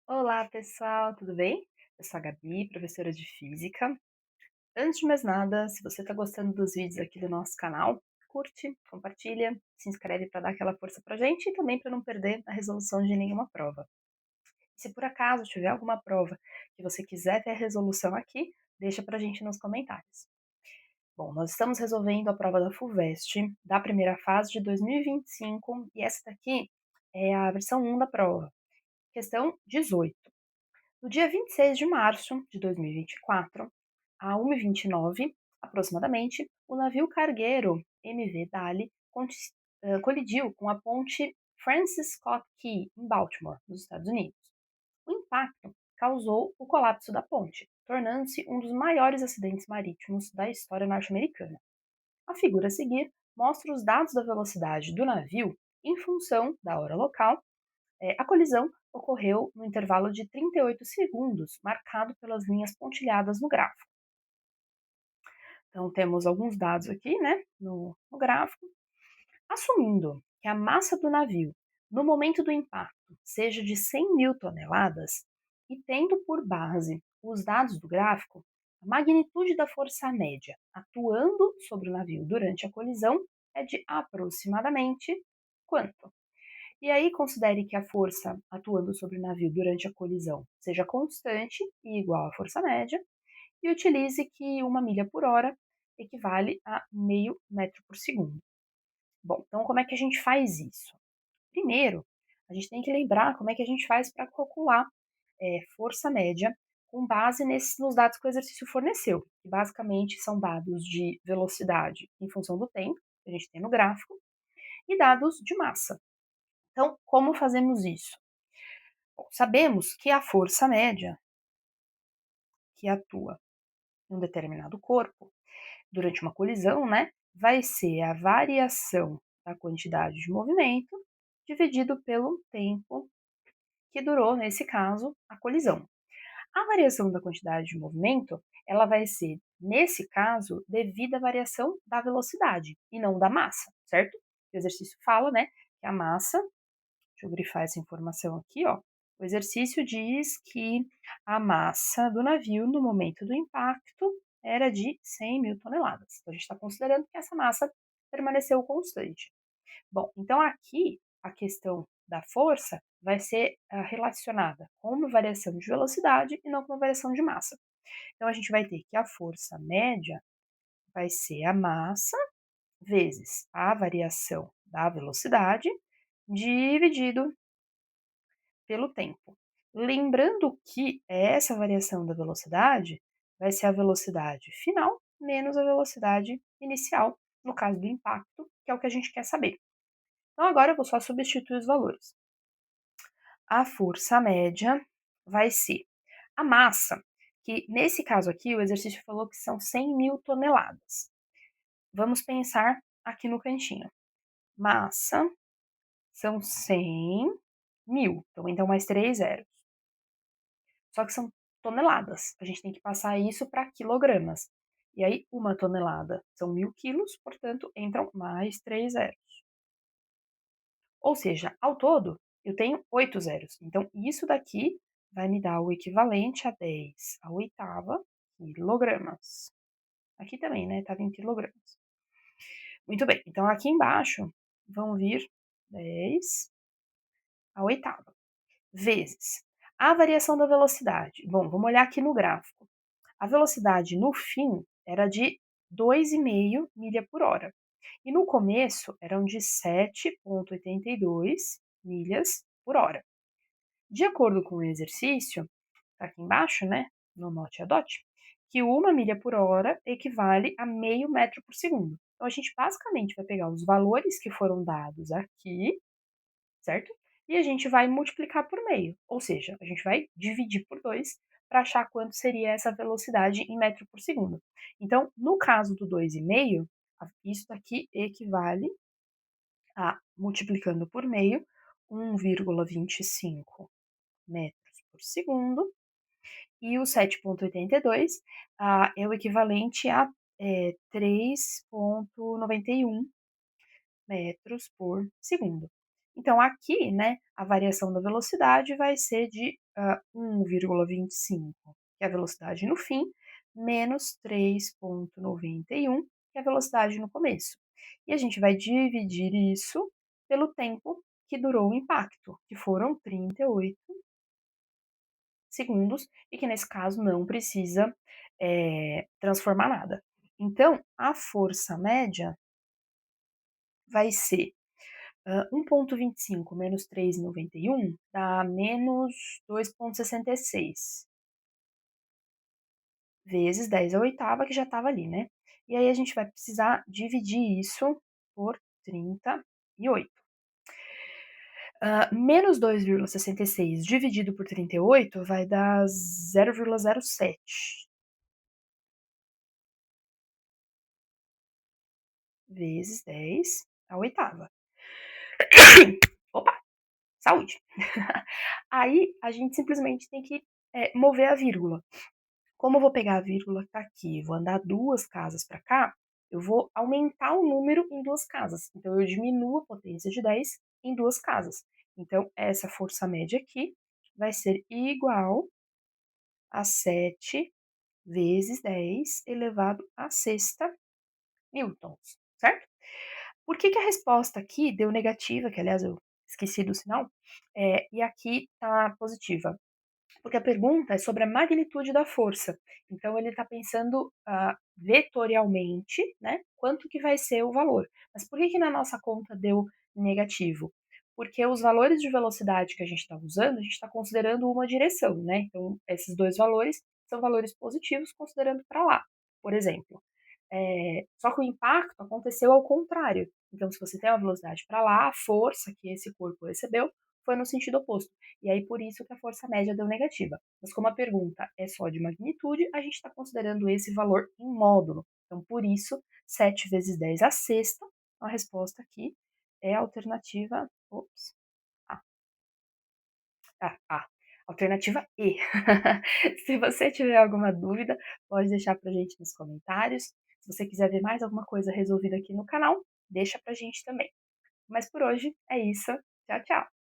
Olá, pessoal, tudo bem? Eu sou a Gabi, professora de Física. Antes de mais nada, se você está gostando dos vídeos aqui do nosso canal, curte, compartilha, se inscreve para dar aquela força pra gente e também para não perder a resolução de nenhuma prova. Se por acaso tiver alguma prova que você quiser ter a resolução aqui, deixa pra gente nos comentários. Bom, nós estamos resolvendo a prova da FUVEST da primeira fase de 2025 e essa daqui é a versão 1 da prova, questão 18. No dia 26 de março de 2024, a 1h29, aproximadamente, o navio cargueiro MV Dali colidiu com a ponte Francis Scott Key, em Baltimore, nos Estados Unidos. O impacto causou o colapso da ponte, tornando-se um dos maiores acidentes marítimos da história norte-americana. A figura a seguir mostra os dados da velocidade do navio em função da hora local. A colisão ocorreu no intervalo de 38 segundos, marcado pelas linhas pontilhadas no gráfico. Então, temos alguns dados aqui, né, no gráfico. Assumindo que a massa do navio, no momento do impacto, seja de 100 mil toneladas, e tendo por base os dados do gráfico, a magnitude da força média atuando sobre o navio durante a colisão é de aproximadamente quanto? E aí considere que a força atuando sobre o navio durante a colisão seja constante e igual à força média, e utilize que 1 milha por hora equivale a meio metro por segundo. Bom, então como é que a gente faz isso? Primeiro, a gente tem que lembrar como é que a gente faz para calcular força média com base nos dados que o exercício forneceu, que basicamente são dados de velocidade em função do tempo, que a gente tem no gráfico, e dados de massa. Então, como fazemos isso? Bom, sabemos que a força média que atua em um determinado corpo durante uma colisão, né, vai ser a variação da quantidade de movimento dividido pelo tempo que durou, nesse caso, a colisão. A variação da quantidade de movimento, ela vai ser, nesse caso, devida à variação da velocidade e não da massa, certo? O exercício fala, né, que a massa. Deixa eu grifar essa informação aqui, ó. O exercício diz que a massa do navio no momento do impacto era de 100 mil toneladas. Então, a gente está considerando que essa massa permaneceu constante. Bom, então aqui a questão da força vai ser relacionada com uma variação de velocidade e não com uma variação de massa. Então, a gente vai ter que a força média vai ser a massa vezes a variação da velocidade dividido pelo tempo. Lembrando que essa variação da velocidade vai ser a velocidade final menos a velocidade inicial, no caso do impacto, que é o que a gente quer saber. Então, agora eu vou só substituir os valores. A força média vai ser a massa, que nesse caso aqui o exercício falou que são 100 mil toneladas. Vamos pensar aqui no cantinho. Massa são 100 mil, então mais 3 zeros. Só que são toneladas. A gente tem que passar isso para quilogramas. E aí, 1 tonelada são 1.000 quilos, portanto, entram mais 3 zeros. Ou seja, ao todo, eu tenho 8 zeros. Então, isso daqui vai me dar o equivalente a 10 a oitava quilogramas. Aqui também, né? Estava em quilogramas. Muito bem. Então, aqui embaixo vão vir 10 a oitava vezes a variação da velocidade. Bom, vamos olhar aqui no gráfico. A velocidade no fim era de 2,5 milha por hora. E no começo eram de 7,82 milhas por hora. De acordo com o exercício, tá aqui embaixo, né, no Note e Adote, que 1 milha por hora equivale a meio metro por segundo. Então, a gente basicamente vai pegar os valores que foram dados aqui, certo? E a gente vai multiplicar por meio, ou seja, a gente vai dividir por 2 para achar quanto seria essa velocidade em metro por segundo. Então, no caso do 2,5, isso daqui equivale a, multiplicando por meio, 1,25 metros por segundo, e o 7,82 é o equivalente a 3,91 metros por segundo. Então, aqui, né, a variação da velocidade vai ser de 1,25, que é a velocidade no fim, menos 3,91, que é a velocidade no começo. E a gente vai dividir isso pelo tempo que durou o impacto, que foram 38 segundos, e que nesse caso não precisa, transformar nada. Então, a força média vai ser 1,25 menos 3,91 dá menos 2,66 vezes 10 à oitava, que já estava ali, né. E aí a gente vai precisar dividir isso por 38. Menos 2,66 dividido por 38 vai dar 0,07 vezes 10 à oitava. Opa, saúde. Aí a gente simplesmente tem que, mover a vírgula. Como eu vou pegar a vírgula que tá aqui, vou andar 2 casas para cá, eu vou aumentar o número em 2 casas. Então eu diminuo a potência de 10 em 2 casas. Então essa força média aqui vai ser igual a 7 vezes 10 elevado à sexta newtons, certo? Por que que a resposta aqui deu negativa, que aliás eu esqueci do sinal, e aqui tá positiva? Porque a pergunta é sobre a magnitude da força. Então ele está pensando, vetorialmente, né, quanto que vai ser o valor. Mas por que que na nossa conta deu negativo? Porque os valores de velocidade que a gente está usando, a gente está considerando uma direção, né, então esses 2 valores são valores positivos considerando para lá, por exemplo. Só que o impacto aconteceu ao contrário. Então se você tem uma velocidade para lá, a força que esse corpo recebeu foi no sentido oposto. E aí por isso que a força média deu negativa. Mas como a pergunta é só de magnitude, a gente está considerando esse valor em módulo. Então por isso, 7 vezes 10 à sexta, a resposta aqui é a alternativa, ops, A, alternativa E. Se você tiver alguma dúvida, pode deixar para a gente nos comentários. Se você quiser ver mais alguma coisa resolvida aqui no canal, deixa para a gente também. Mas por hoje é isso. Tchau, tchau.